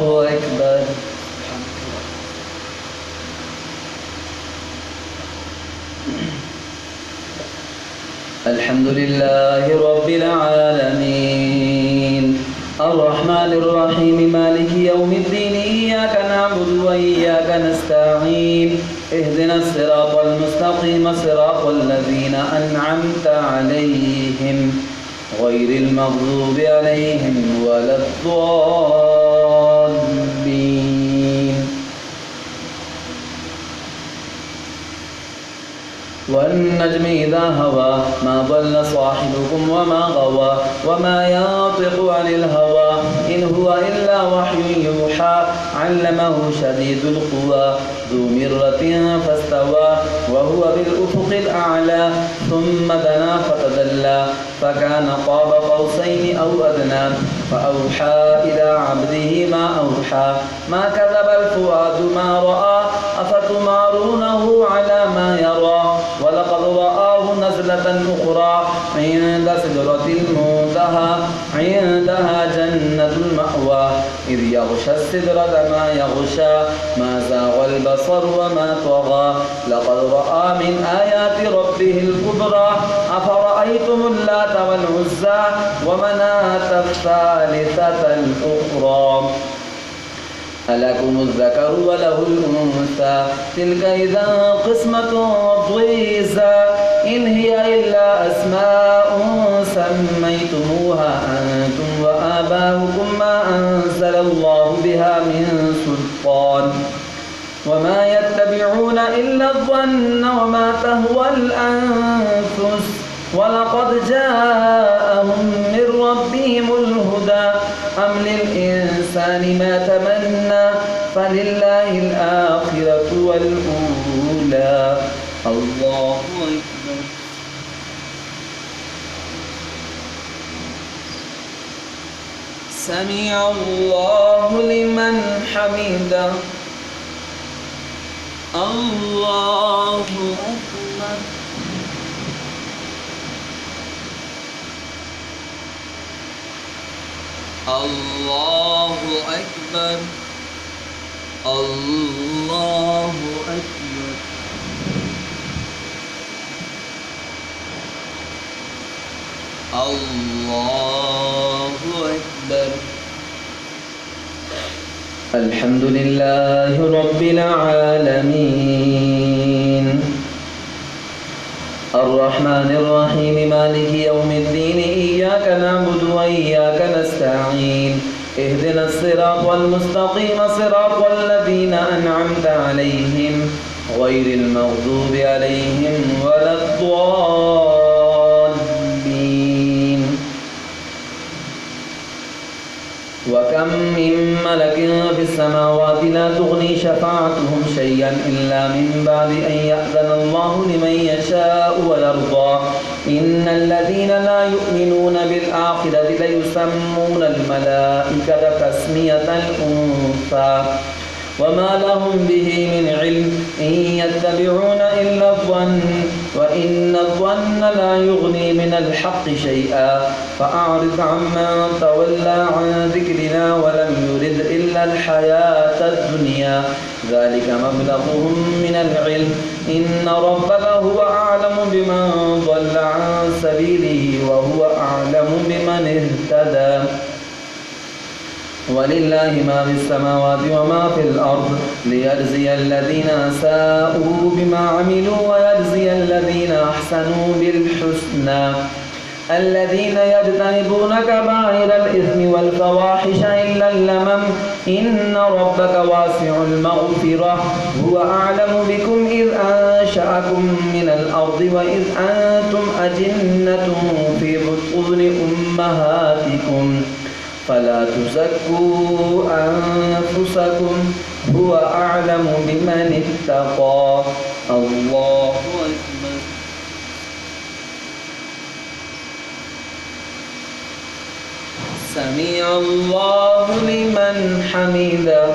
الله أكبر. الحمد لله رب العالمين الرحمن الرحيم مالك يوم الدين إياك نعبد وإياك نستعين اهدنا الصراط المستقيم صراط الذين أنعمت عليهم غير المغضوب عليهم ولا الضالين. والنجم إذا هوى ما ضل صاحبكم وما غوى وما ينطق عن الهوى إن هو إلا وحي يوحى علمه شديد القوى ذو مرة فاستوى وهو بالأفق الأعلى ثم دنا فتدلى فكان قاب قوسين أو أدنى فأوحى إلى عبده ما أوحى ما كذب الفؤاد ما رأى أفتمارونه على ما يرى ولقد رآه نزلة أخرى عند سدرة المنتهى عندها جنة المأوى إذ يغشى السدرة ما يغشى ما زاغ البصر وما طغى لقد رأى من آيات ربه الكبرى أفرأيتم اللات والعزى ومناة الثالثة الأخرى ألكم الذكر وله الأنثى تلك إذا قسمة ضيزى إن هي إلا أسماء سميتموها أنتم وآباؤكم ما أنزل الله بها من سلطان وما يتبعون إلا الظن وما تهوى الأنفس ولقد جاءهم من ربهم الهدى أم للإنسان ما تمنى فلله الآخرة والأولى. الله أكبر. سمع الله لمن حمده. الله أكبر. الله أكبر. الله أكبر. الله أكبر. الحمد لله رب العالمين الرحمن الرحيم مالك يوم الدين إياك نعبد وإياك نستعين اهدنا الصراط المستقيم صراط الذين أنعمت عليهم غير المغضوب عليهم ولا الضالين. وكم من ملك في السماوات لا تغني شفاعتهم شيئا إلا من بعد أن يأذن الله لمن يشاء ويرضى إن الذين لا يؤمنون بالآخرة ليسمون الملائكة تسمية الأنثى وما لهم به من علم إن يتبعون إلا الظن وإن الظن لا يغني من الحق شيئا فأعرض عمن تولى عن ذكرنا ولم يرد إلا الحياة الدنيا ذلك مبلغهم من العلم إن ربك هو أعلم بمن ضل عن سبيله وهو أعلم بمن اهتدى ولله ما في السماوات وما في الأرض ليجزي الذين أساءوا بما عملوا ويجزي الذين أحسنوا بالحسنى الذين يجتنبون كبائر الإثم والفواحش إلا اللمم إن ربك واسع المغفرة هو أعلم بكم إذ أنشأكم من الأرض وإذ أنتم أجنة في بطون أمهاتكم فلا تزكوا أنفسكم هو أعلم بمن اتقى. الله أكبر. سمع الله لمن حمده.